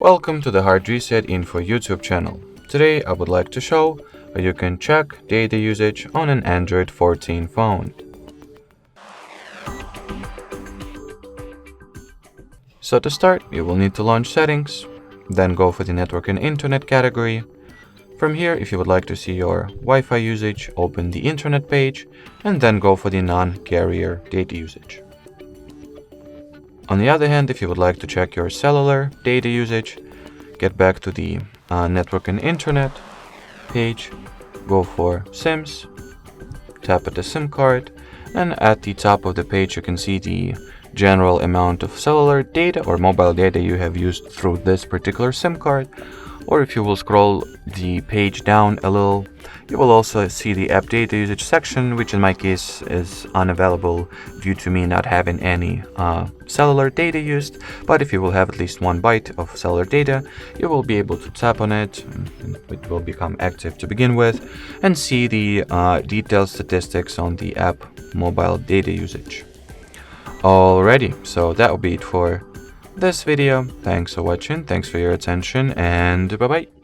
Welcome to the HardReset.Info YouTube channel. Today I would like to show how you can check data usage on an Android 14 phone. So to start, you will need to launch Settings, then go for the Network and Internet category. From here, if you would like to see your Wi-Fi usage, open the Internet page and then go for the non-carrier data usage. On the other hand, if you would like to check your cellular data usage, get back to the Network and Internet page, go for SIMs, tap at the SIM card, and at the top of the page you can see the general amount of cellular data or mobile data you have used through this particular SIM card. Or if you will scroll the page down a little, you will also see the app data usage section, which in my case is unavailable due to me not having any cellular data used. But if you will have at least 1 byte of cellular data, you will be able to tap on it, and it will become active to begin with, and see the detailed statistics on the app mobile data usage. Alrighty, so that will be it for this video. Thanks for watching, thanks for your attention, and bye bye.